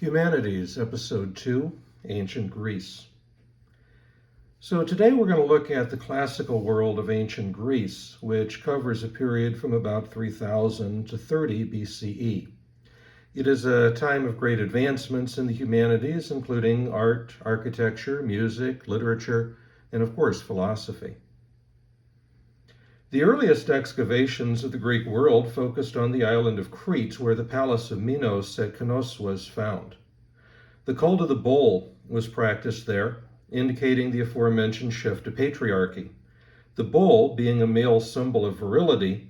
Humanities, Episode 2, Ancient Greece. So today we're going to look at the classical world of ancient Greece, which covers a period from about 3000 to 30 BCE. It is a time of great advancements in the humanities, including art, architecture, music, literature, and of course philosophy. The earliest excavations of the Greek world focused on the island of Crete, where the palace of Minos at Knos was found. The cult of the bull was practiced there, indicating the aforementioned shift to patriarchy. The bull being a male symbol of virility,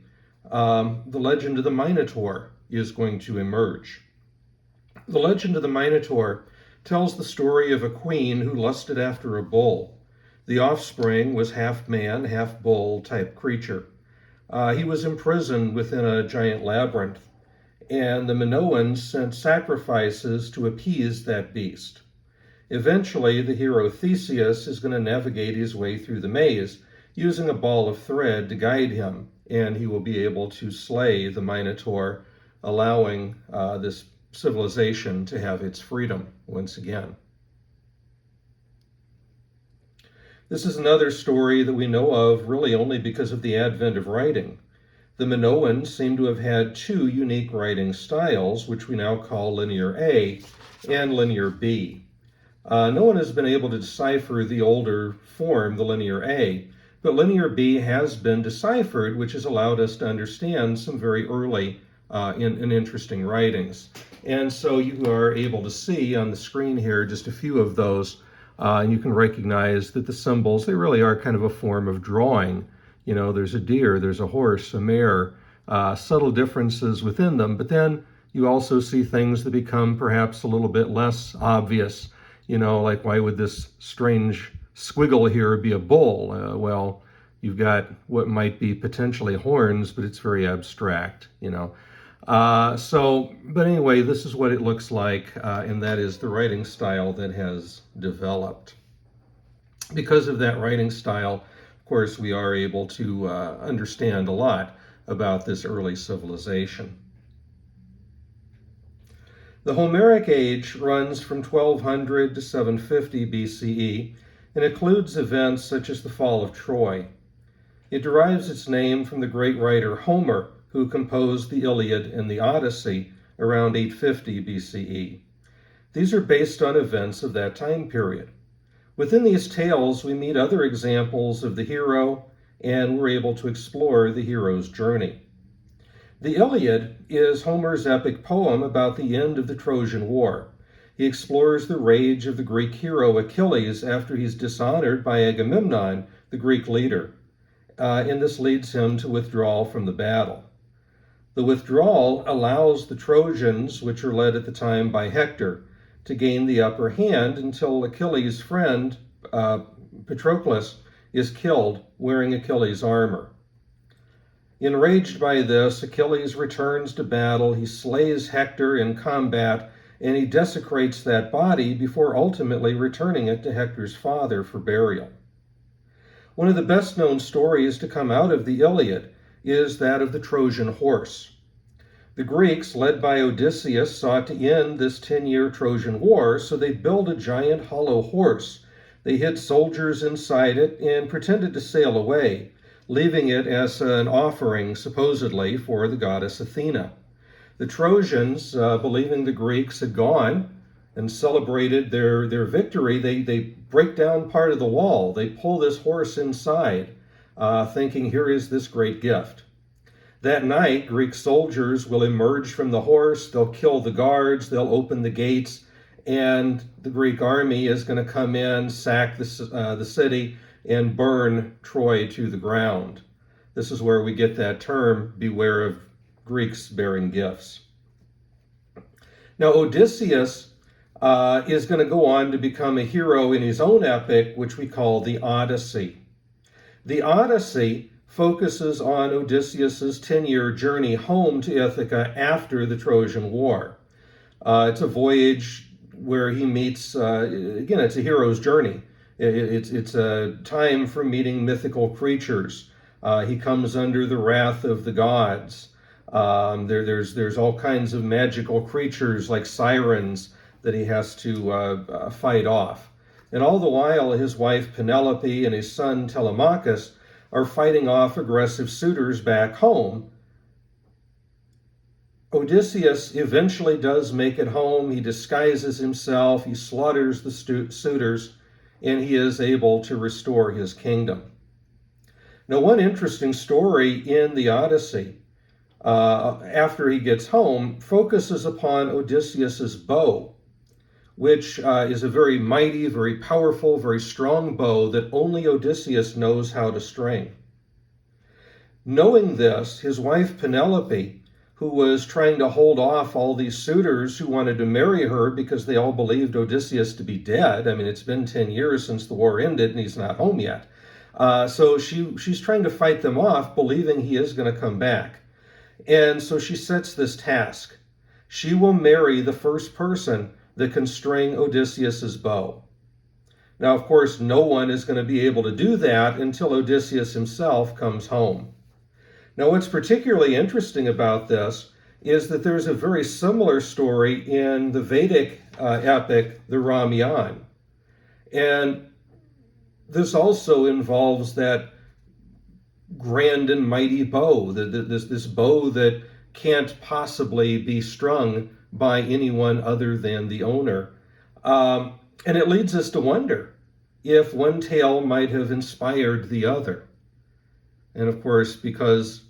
the legend of the Minotaur is going to emerge. The legend of the Minotaur tells the story of a queen who lusted after a bull. The offspring was half man, half bull type creature. He was imprisoned within a giant labyrinth, and the Minoans sent sacrifices to appease that beast. Eventually, the hero Theseus is going to navigate his way through the maze using a ball of thread to guide him, and he will be able to slay the Minotaur, allowing this civilization to have its freedom once again. This is another story that we know of really only because of the advent of writing. The Minoans seem to have had two unique writing styles, which we now call Linear A and Linear B. No one has been able to decipher the older form, the Linear A, but Linear B has been deciphered, which has allowed us to understand some very early and interesting writings. And so you are able to see on the screen here just a few of those. And you can recognize that the symbols, they really are kind of a form of drawing. You know, there's a deer, there's a horse, a mare, subtle differences within them. But then you also see things that become perhaps a little bit less obvious. You know, like why would this strange squiggle here be a bull? Well, you've got what might be potentially horns, but it's very abstract, you know. But anyway, this is what it looks like, and that is the writing style that has developed. Because of that writing style, of course, we are able to understand a lot about this early civilization. The Homeric age runs from 1200 to 750 BCE and includes events such as the fall of Troy. It derives its name from the great writer Homer, who composed the Iliad and the Odyssey around 850 BCE. These are based on events of that time period. Within these tales, we meet other examples of the hero, and we're able to explore the hero's journey. The Iliad is Homer's epic poem about the end of the Trojan War. He explores the rage of the Greek hero Achilles after he's dishonored by Agamemnon, the Greek leader, and this leads him to withdrawal from the battle. The withdrawal allows the Trojans, which are led at the time by Hector, to gain the upper hand until Achilles' friend, Patroclus, is killed wearing Achilles' armor. Enraged by this, Achilles returns to battle, he slays Hector in combat, and he desecrates that body before ultimately returning it to Hector's father for burial. One of the best-known stories to come out of the Iliad is that of the Trojan horse. The Greeks, led by Odysseus, sought to end this 10-year Trojan War, so they built a giant hollow horse. They hid soldiers inside it and pretended to sail away, leaving it as an offering, supposedly, for the goddess Athena. The Trojans, believing the Greeks had gone and celebrated their victory, they break down part of the wall. They pull this horse inside, thinking, here is this great gift. That night, Greek soldiers will emerge from the horse, they'll kill the guards, they'll open the gates, and the Greek army is going to come in, sack the city, and burn Troy to the ground. This is where we get that term, beware of Greeks bearing gifts. Now, Odysseus is going to go on to become a hero in his own epic, which we call the Odyssey. The Odyssey focuses on Odysseus' 10-year journey home to Ithaca after the Trojan War. It's a voyage where he meets, again, it's a hero's journey. It's a time for meeting mythical creatures. He comes under the wrath of the gods. There's all kinds of magical creatures like sirens that he has to fight off. And all the while, his wife Penelope and his son Telemachus are fighting off aggressive suitors back home. Odysseus eventually does make it home. He disguises himself, he slaughters the suitors, and he is able to restore his kingdom. Now, one interesting story in the Odyssey, after he gets home, focuses upon Odysseus's bow, which is a very mighty, very powerful, very strong bow that only Odysseus knows how to string. Knowing this, his wife Penelope, who was trying to hold off all these suitors who wanted to marry her because they all believed Odysseus to be dead. I mean, it's been 10 years since the war ended and he's not home yet. So she's trying to fight them off, believing he is going to come back. And so she sets this task. She will marry the first person that can string Odysseus's bow. Now, of course, no one is going to be able to do that until Odysseus himself comes home. Now, what's particularly interesting about this is that there's a very similar story in the Vedic epic, the Ramayana. And this also involves that grand and mighty bow, this bow that can't possibly be strung by anyone other than the owner. And it leads us to wonder if one tale might have inspired the other. And of course, because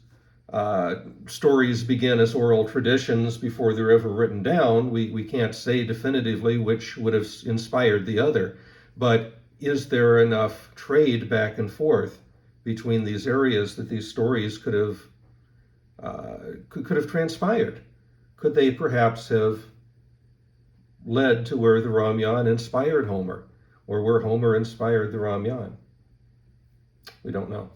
stories begin as oral traditions before they're ever written down, we can't say definitively which would have inspired the other. But is there enough trade back and forth between these areas that these stories could have transpired? Could they perhaps have led to where the Ramayana inspired Homer, or where Homer inspired the Ramayana? We don't know.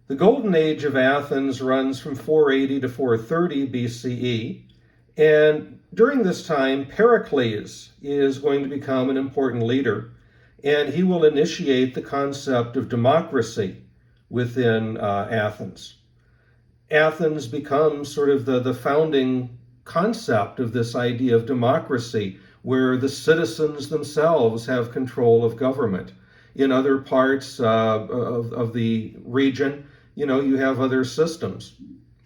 The Golden Age of Athens runs from 480 to 430 BCE, and during this time, Pericles is going to become an important leader, and he will initiate the concept of democracy within Athens. Athens becomes sort of the founding concept of this idea of democracy, where the citizens themselves have control of government. In other parts of the region, you have other systems.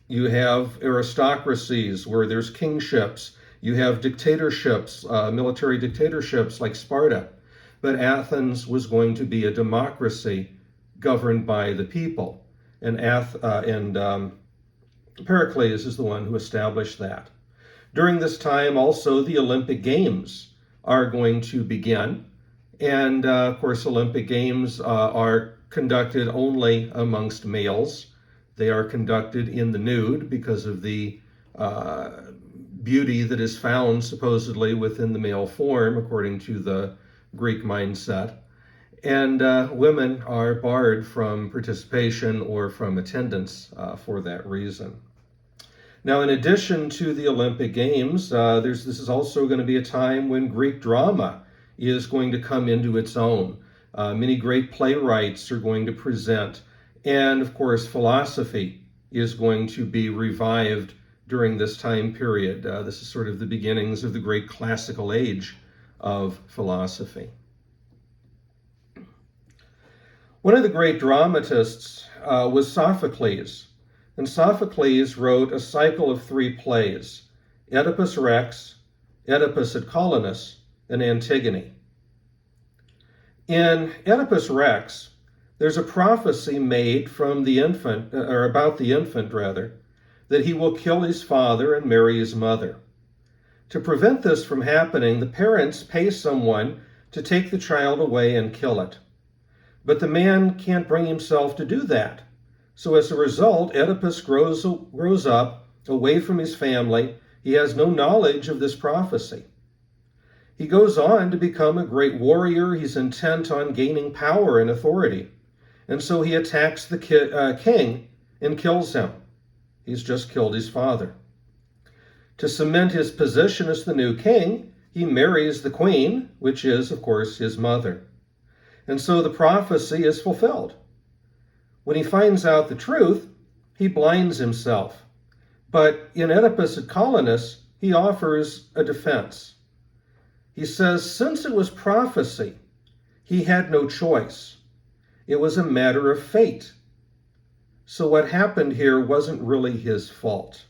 You have aristocracies where there's kingships. You have dictatorships, military dictatorships like Sparta. But Athens was going to be a democracy governed by the people. And Pericles is the one who established that. During this time, also, the Olympic Games are going to begin. And, of course, Olympic Games are conducted only amongst males. They are conducted in the nude because of the beauty that is found supposedly within the male form, according to the Greek mindset. And women are barred from participation or from attendance for that reason. Now, in addition to the Olympic Games, this is also going to be a time when Greek drama is going to come into its own. Many great playwrights are going to present. And, of course, philosophy is going to be revived during this time period. This is sort of the beginnings of the great classical age of philosophy. One of the great dramatists was Sophocles. And Sophocles wrote a cycle of 3 plays: Oedipus Rex, Oedipus at Colonus, and Antigone. In Oedipus Rex, there's a prophecy made from the infant, or about the infant rather, that he will kill his father and marry his mother. To prevent this from happening, the parents pay someone to take the child away and kill it. But the man can't bring himself to do that. So as a result, Oedipus grows up away from his family. He has no knowledge of this prophecy. He goes on to become a great warrior. He's intent on gaining power and authority. And so he attacks the king and kills him. He's just killed his father. To cement his position as the new king, he marries the queen, which is, of course, his mother. And so the prophecy is fulfilled. When he finds out the truth, he blinds himself. But in Oedipus at Colonus, he offers a defense. He says, since it was prophecy, he had no choice. It was a matter of fate. So what happened here wasn't really his fault.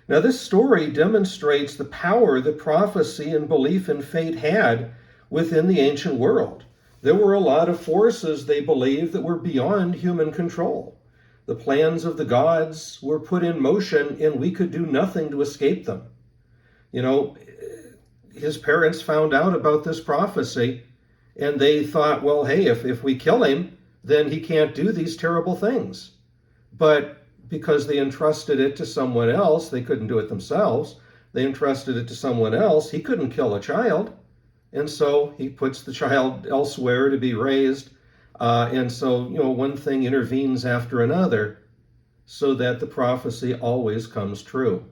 Now, this story demonstrates the power that prophecy and belief in fate had within the ancient world. There were a lot of forces, they believed, that were beyond human control. The plans of the gods were put in motion, and we could do nothing to escape them. You know, his parents found out about this prophecy, and they thought, well, hey, if we kill him, then he can't do these terrible things. But because they entrusted it to someone else, they couldn't do it themselves. They entrusted it to someone else. He couldn't kill a child. And so he puts the child elsewhere to be raised. And so, one thing intervenes after another so that the prophecy always comes true.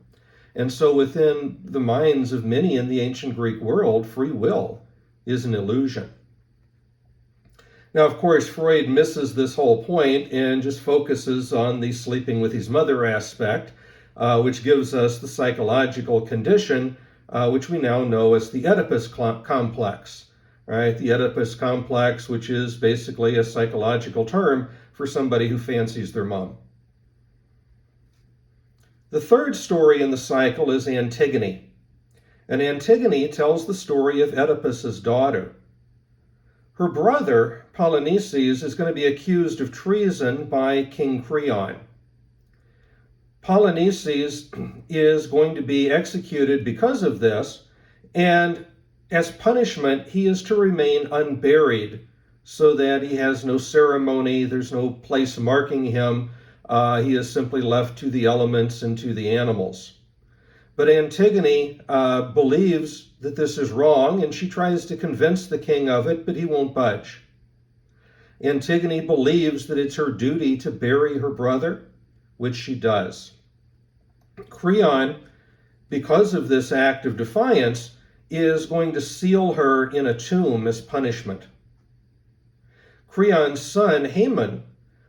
And so within the minds of many in the ancient Greek world, free will is an illusion. Now, of course, Freud misses this whole point and just focuses on the sleeping with his mother aspect, which gives us the psychological condition, which we now know as the Oedipus complex. Right? The Oedipus complex, which is basically a psychological term for somebody who fancies their mom. The third story in the cycle is Antigone. And Antigone tells the story of Oedipus's daughter. Her brother, Polynices, is going to be accused of treason by King Creon. Polynices is going to be executed because of this, and as punishment, he is to remain unburied so that he has no ceremony, there's no place marking him. He is simply left to the elements and to the animals. But Antigone believes that this is wrong, and she tries to convince the king of it, but he won't budge. Antigone believes that it's her duty to bury her brother, which she does. Creon, because of this act of defiance, is going to seal her in a tomb as punishment. Creon's son, Haman,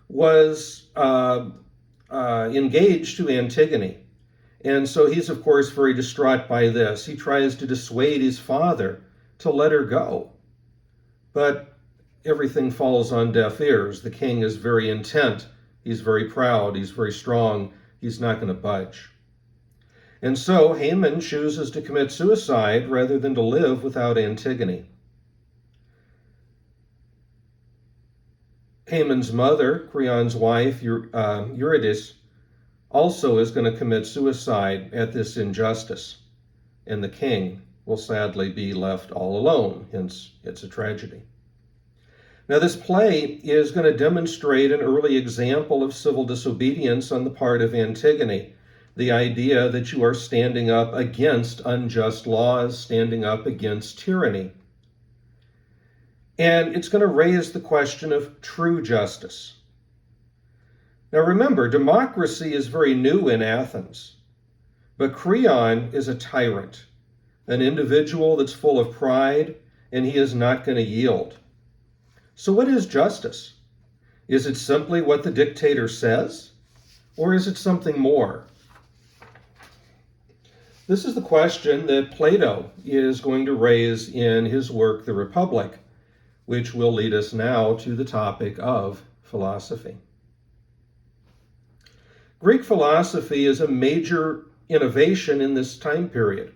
was engaged to Antigone. And so he's, of course, very distraught by this. He tries to dissuade his father to let her go. But everything falls on deaf ears. The king is very intent. He's very proud. He's very strong. He's not going to budge. And so Haman chooses to commit suicide rather than to live without Antigone. Haman's mother, Creon's wife, Eurydice, also is going to commit suicide at this injustice, and the king will sadly be left all alone, hence it's a tragedy. Now, this play is going to demonstrate an early example of civil disobedience on the part of Antigone, the idea that you are standing up against unjust laws, standing up against tyranny. And it's going to raise the question of true justice. Now remember, democracy is very new in Athens, but Creon is a tyrant, an individual that's full of pride, and he is not going to yield. So what is justice? Is it simply what the dictator says, or is it something more? This is the question that Plato is going to raise in his work, The Republic, which will lead us now to the topic of philosophy. Greek philosophy is a major innovation in this time period.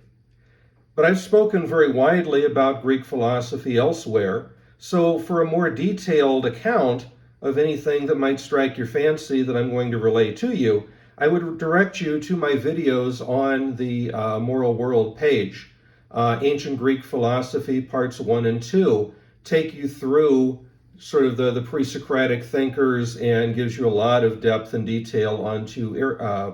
But I've spoken very widely about Greek philosophy elsewhere, so for a more detailed account of anything that might strike your fancy that I'm going to relay to you, I would direct you to my videos on the Moral World page. Ancient Greek Philosophy, Parts 1 and 2, take you through sort of the pre-Socratic thinkers and gives you a lot of depth and detail onto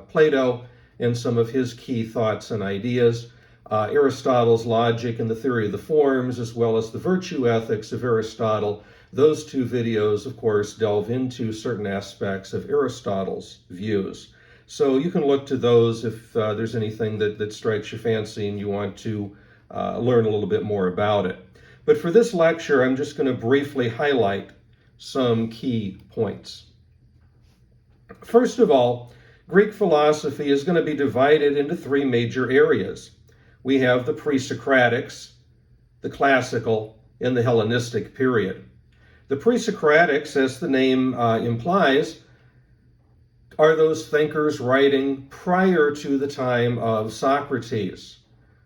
Plato and some of his key thoughts and ideas. Aristotle's logic and the theory of the forms, as well as the virtue ethics of Aristotle. Those two videos, of course, delve into certain aspects of Aristotle's views. So you can look to those if there's anything that strikes your fancy and you want to learn a little bit more about it. But for this lecture, I'm just going to briefly highlight some key points. First of all, Greek philosophy is going to be divided into three major areas. We have the pre-Socratics, the classical, and the Hellenistic period. The pre-Socratics, as the name implies, are those thinkers writing prior to the time of Socrates.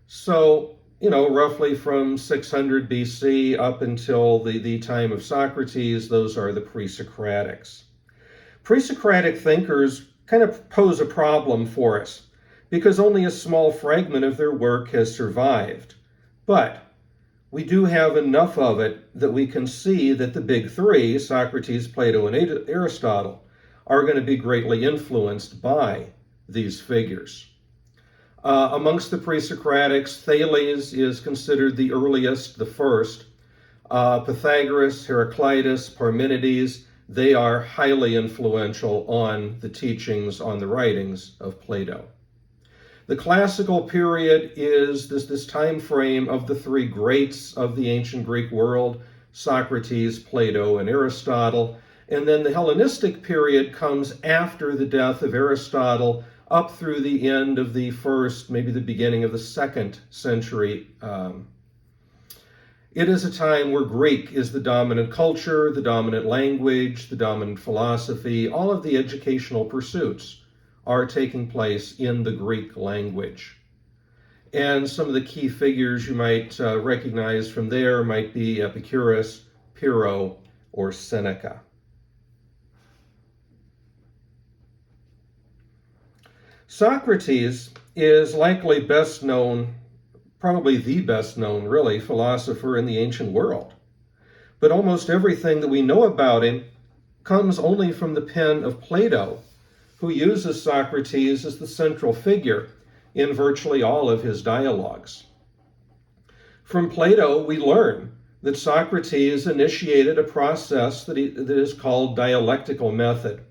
So, roughly from 600 BC up until the time of Socrates, those are the pre-Socratics. Pre-Socratic thinkers kind of pose a problem for us because only a small fragment of their work has survived. But we do have enough of it that we can see that the big three, Socrates, Plato, and Aristotle, are going to be greatly influenced by these figures. Amongst the pre-Socratics, Thales is considered the earliest, the first. Pythagoras, Heraclitus, Parmenides, they are highly influential on the teachings, on the writings of Plato. The classical period is this time frame of the three greats of the ancient Greek world, Socrates, Plato, and Aristotle. And then the Hellenistic period comes after the death of Aristotle up through the end of the first, maybe the beginning of the second century. It is a time where Greek is the dominant culture, the dominant language, the dominant philosophy. All of the educational pursuits are taking place in the Greek language. And some of the key figures you might recognize from there might be Epicurus, Pyrrho, or Seneca. Socrates is likely best known, probably the best known, really, philosopher in the ancient world. But almost everything that we know about him comes only from the pen of Plato, who uses Socrates as the central figure in virtually all of his dialogues. From Plato, we learn that Socrates initiated a process that is called dialectical method.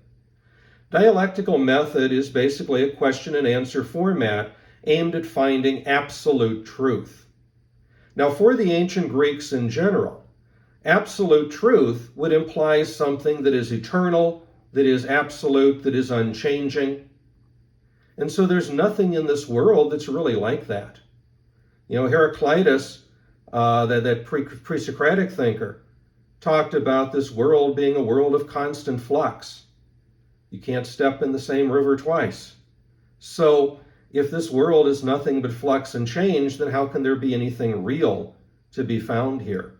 Dialectical method is basically a question and answer format aimed at finding absolute truth. Now, for the ancient Greeks in general, absolute truth would imply something that is eternal, that is absolute, that is unchanging. And so there's nothing in this world that's really like that. Heraclitus, that pre-Socratic thinker, talked about this world being a world of constant flux. You can't step in the same river twice. So if this world is nothing but flux and change, then how can there be anything real to be found here?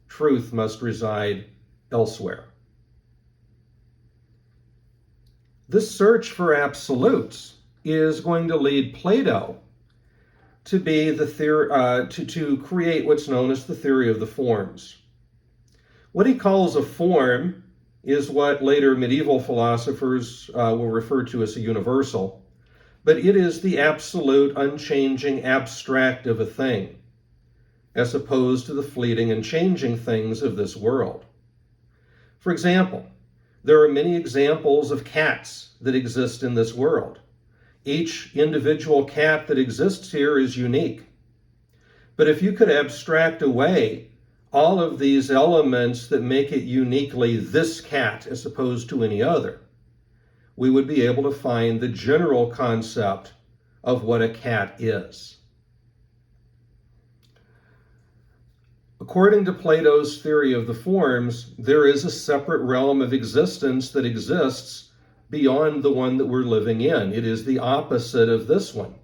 Truth must reside elsewhere. This search for absolutes is going to lead Plato to be to create what's known as the theory of the forms. What he calls a form is what later medieval philosophers will refer to as a universal, but it is the absolute, unchanging abstract of a thing, as opposed to the fleeting and changing things of this world. For example, there are many examples of cats that exist in this world. Each individual cat that exists here is unique. But if you could abstract away all of these elements that make it uniquely this cat as opposed to any other, we would be able to find the general concept of what a cat is. According to Plato's theory of the forms, there is a separate realm of existence that exists beyond the one that we're living in. It is the opposite of this one.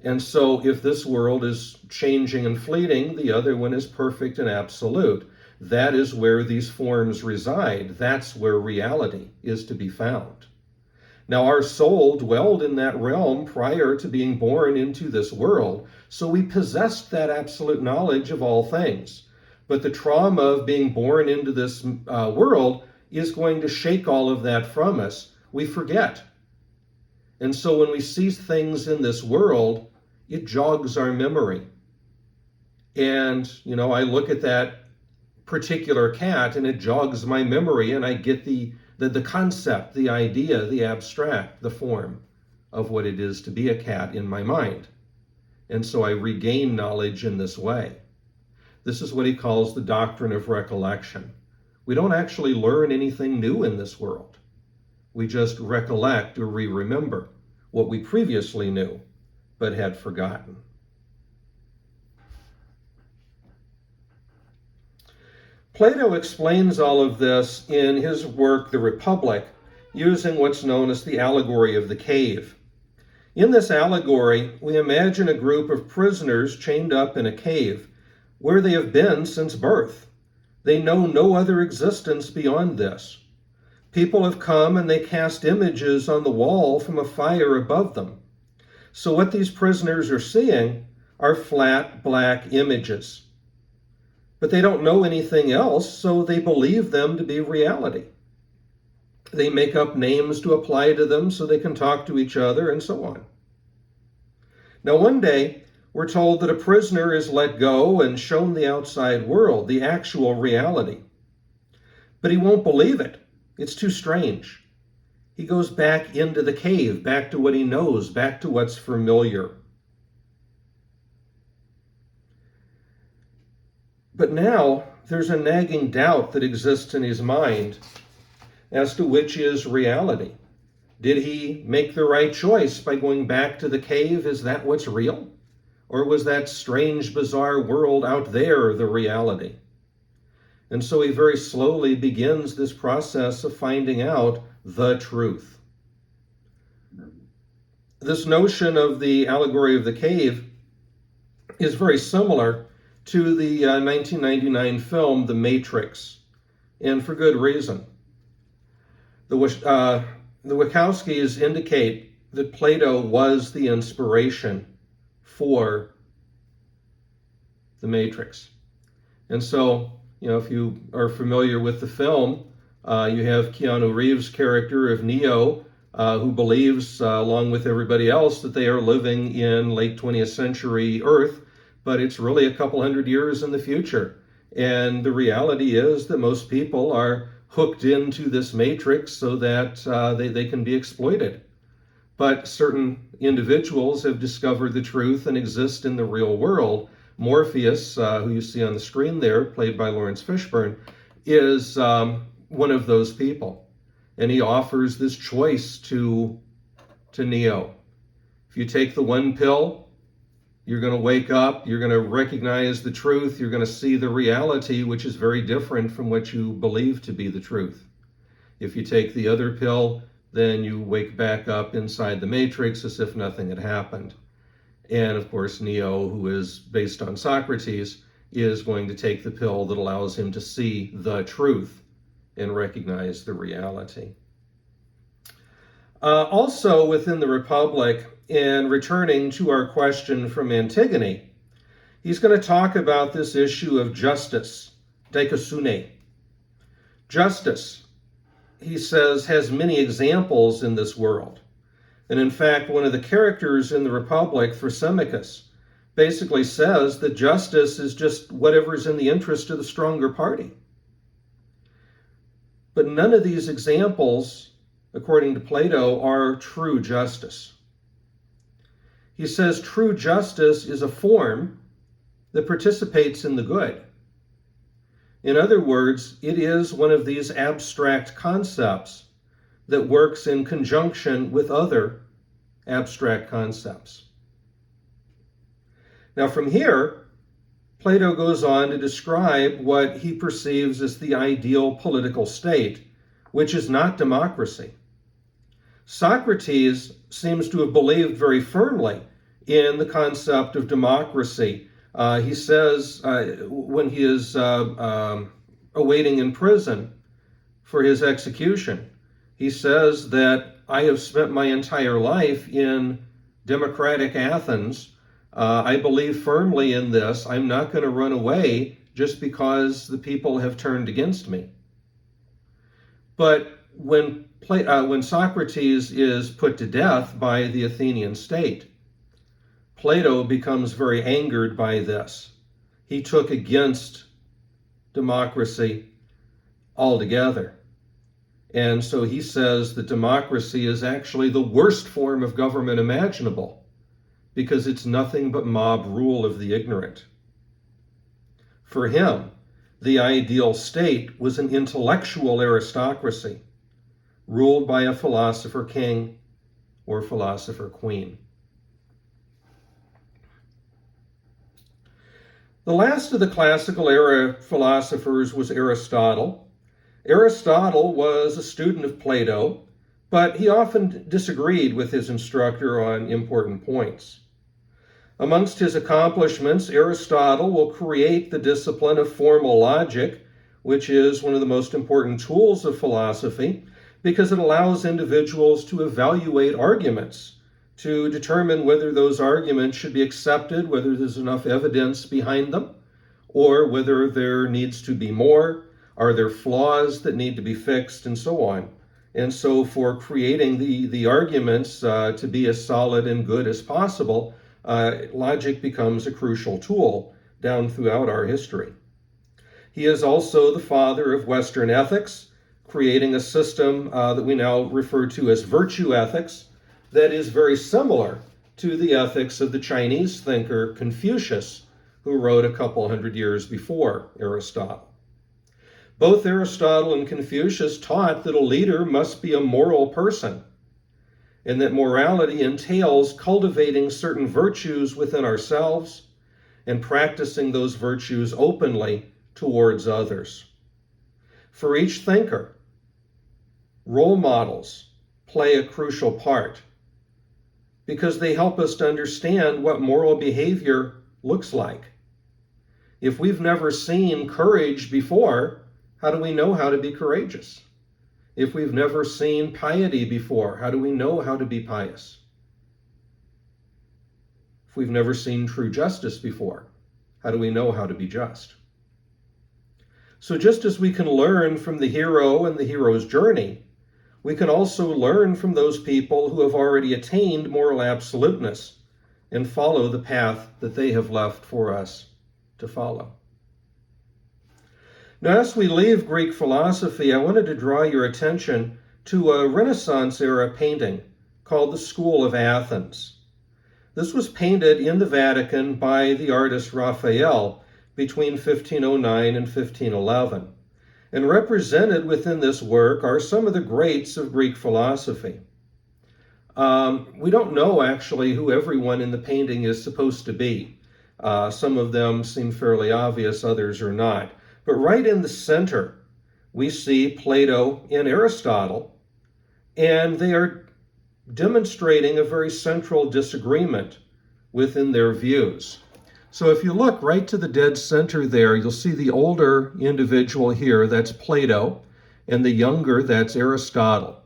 And so if this world is changing and fleeting, the other one is perfect and absolute. That is where these forms reside. That's where reality is to be found. Now, our soul dwelled in that realm prior to being born into this world, so we possessed that absolute knowledge of all things. But the trauma of being born into this world is going to shake all of that from us. We forget. And so when we see things in this world, it jogs our memory. And, I look at that particular cat and it jogs my memory, and I get the concept, the idea, the abstract, the form of what it is to be a cat in my mind. And so I regain knowledge in this way. This is what he calls the doctrine of recollection. We don't actually learn anything new in this world. We just recollect or remember what we previously knew but had forgotten. Plato explains all of this in his work, The Republic, using what's known as the allegory of the cave. In this allegory, we imagine a group of prisoners chained up in a cave where they have been since birth. They know no other existence beyond this. People have come and they cast images on the wall from a fire above them. So what these prisoners are seeing are flat, black images. But they don't know anything else, so they believe them to be reality. They make up names to apply to them so they can talk to each other and so on. Now one day, we're told that a prisoner is let go and shown the outside world, the actual reality. But he won't believe it. It's too strange. He goes back into the cave, back to what he knows, back to what's familiar. But now there's a nagging doubt that exists in his mind as to which is reality. Did he make the right choice by going back to the cave? Is that what's real? Or was that strange, bizarre world out there the reality? And so he very slowly begins this process of finding out the truth. This notion of the allegory of the cave is very similar to the 1999 film, The Matrix, and for good reason. The Wachowskis indicate that Plato was the inspiration for The Matrix. And so, if you are familiar with the film, you have Keanu Reeves' character of Neo, who believes, along with everybody else, that they are living in late 20th century Earth, but it's really a couple hundred years in the future. And the reality is that most people are hooked into this matrix so that they can be exploited. But certain individuals have discovered the truth and exist in the real world. Morpheus, who you see on the screen there, played by Lawrence Fishburne, is one of those people. And he offers this choice to Neo. If you take the one pill, you're going to wake up, you're going to recognize the truth, you're going to see the reality, which is very different from what you believe to be the truth. If you take the other pill, then you wake back up inside the matrix as if nothing had happened. And of course, Neo, who is based on Socrates, is going to take the pill that allows him to see the truth and recognize the reality. Also within the Republic, and returning to our question from Antigone, he's going to talk about this issue of justice, dikaiosune. Justice, he says, has many examples in this world. And in fact, one of the characters in the Republic, Thrasymachus, basically says that justice is just whatever's in the interest of the stronger party. But none of these examples, according to Plato, are true justice. He says true justice is a form that participates in the good. In other words, it is one of these abstract concepts that works in conjunction with other abstract concepts. Now from here, Plato goes on to describe what he perceives as the ideal political state, which is not democracy. Socrates seems to have believed very firmly in the concept of democracy. He says when he is awaiting in prison for his execution, he says that I have spent my entire life in democratic Athens. I believe firmly in this. I'm not going to run away just because the people have turned against me. But when Socrates is put to death by the Athenian state, Plato becomes very angered by this. He took against democracy altogether. And so he says that democracy is actually the worst form of government imaginable because it's nothing but mob rule of the ignorant. For him, the ideal state was an intellectual aristocracy, ruled by a philosopher king or philosopher queen. The last of the classical era philosophers was Aristotle. Aristotle was a student of Plato, but he often disagreed with his instructor on important points. Amongst his accomplishments, Aristotle will create the discipline of formal logic, which is one of the most important tools of philosophy because it allows individuals to evaluate arguments, to determine whether those arguments should be accepted, whether there's enough evidence behind them, or whether there needs to be more, are there flaws that need to be fixed, and so on. And so for creating the arguments to be as solid and good as possible, logic becomes a crucial tool down throughout our history. He is also the father of Western ethics, creating a system that we now refer to as virtue ethics that is very similar to the ethics of the Chinese thinker Confucius, who wrote a couple hundred years before Aristotle. Both Aristotle and Confucius taught that a leader must be a moral person, and that morality entails cultivating certain virtues within ourselves and practicing those virtues openly towards others. For each thinker, role models play a crucial part because they help us to understand what moral behavior looks like. If we've never seen courage before, how do we know how to be courageous? If we've never seen piety before, how do we know how to be pious? If we've never seen true justice before, how do we know how to be just? So just as we can learn from the hero and the hero's journey, we can also learn from those people who have already attained moral absoluteness and follow the path that they have left for us to follow. Now, as we leave Greek philosophy, I wanted to draw your attention to a Renaissance-era painting called the School of Athens. This was painted in the Vatican by the artist Raphael between 1509 and 1511. And represented within this work are some of the greats of Greek philosophy. We don't know actually who everyone in the painting is supposed to be. Some of them seem fairly obvious, others are not. But right in the center, we see Plato and Aristotle, and they are demonstrating a very central disagreement within their views. So if you look right to the dead center there, you'll see the older individual here, that's Plato, and the younger, that's Aristotle.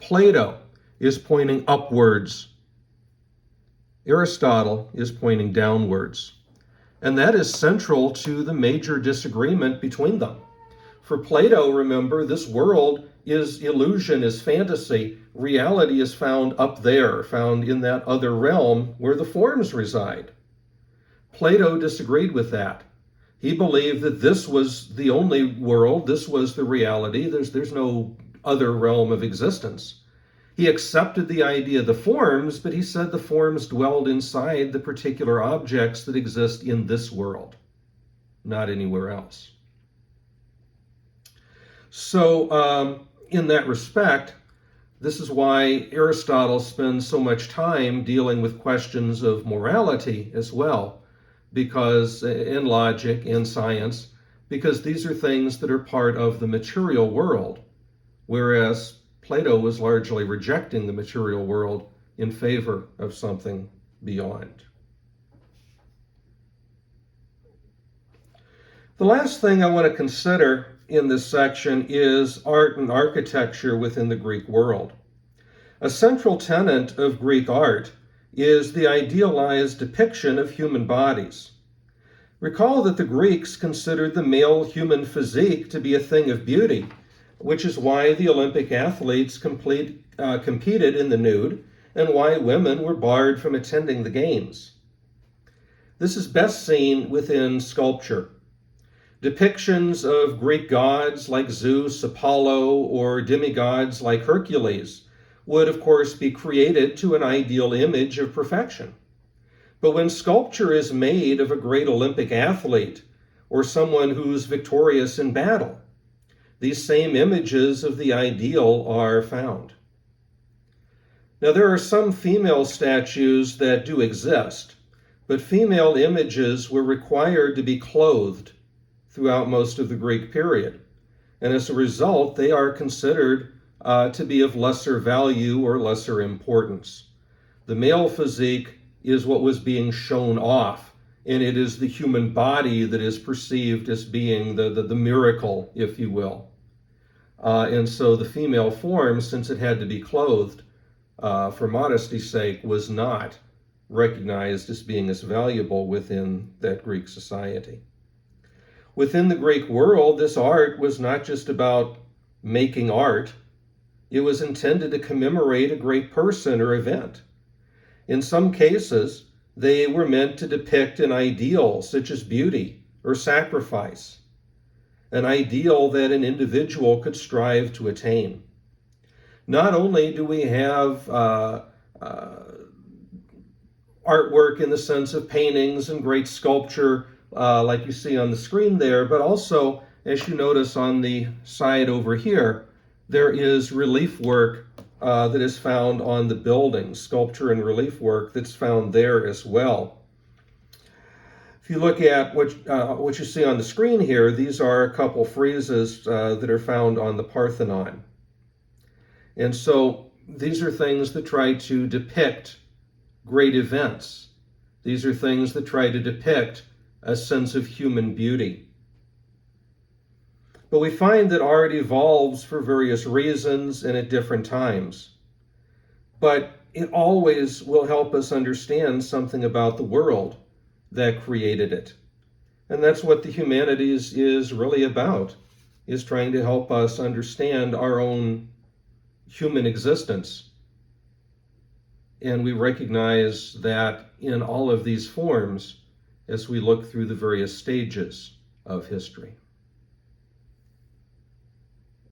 Plato is pointing upwards. Aristotle is pointing downwards. And that is central to the major disagreement between them. For Plato, remember, this world is illusion, is fantasy. Reality is found up there, found in that other realm where the forms reside. Plato disagreed with that. He believed that this was the only world, this was the reality, there's no other realm of existence. He accepted the idea of the forms, but he said the forms dwelled inside the particular objects that exist in this world, not anywhere else. So in that respect, this is why Aristotle spends so much time dealing with questions of morality as well, because in logic and science, because these are things that are part of the material world, whereas Plato was largely rejecting the material world in favor of something beyond. The last thing I want to consider in this section is art and architecture within the Greek world. A central tenet of Greek art is the idealized depiction of human bodies. Recall that the Greeks considered the male human physique to be a thing of beauty, which is why the Olympic athletes competed in the nude and why women were barred from attending the games. This is best seen within sculpture. Depictions of Greek gods like Zeus, Apollo, or demigods like Hercules would, of course, be created to an ideal image of perfection. But when sculpture is made of a great Olympic athlete or someone who's victorious in battle, these same images of the ideal are found. Now, there are some female statues that do exist, but female images were required to be clothed throughout most of the Greek period. And as a result, they are considered to be of lesser value or lesser importance. The male physique is what was being shown off, and it is the human body that is perceived as being the miracle, if you will. And so the female form, since it had to be clothed for modesty's sake, was not recognized as being as valuable within that Greek society. Within the Greek world, this art was not just about making art. It was intended to commemorate a great person or event. In some cases, they were meant to depict an ideal, such as beauty or sacrifice, an ideal that an individual could strive to attain. Not only do we have artwork in the sense of paintings and great sculpture like you see on the screen there, but also, as you notice on the side over here, there is relief work that is found on the buildings, sculpture and relief work that's found there as well. If you look at what you see on the screen here, these are a couple friezes that are found on the Parthenon. And so these are things that try to depict great events. These are things that try to depict a sense of human beauty. But we find that art evolves for various reasons and at different times. But it always will help us understand something about the world that created it. And that's what the humanities is really about, is trying to help us understand our own human existence. And we recognize that in all of these forms as we look through the various stages of history.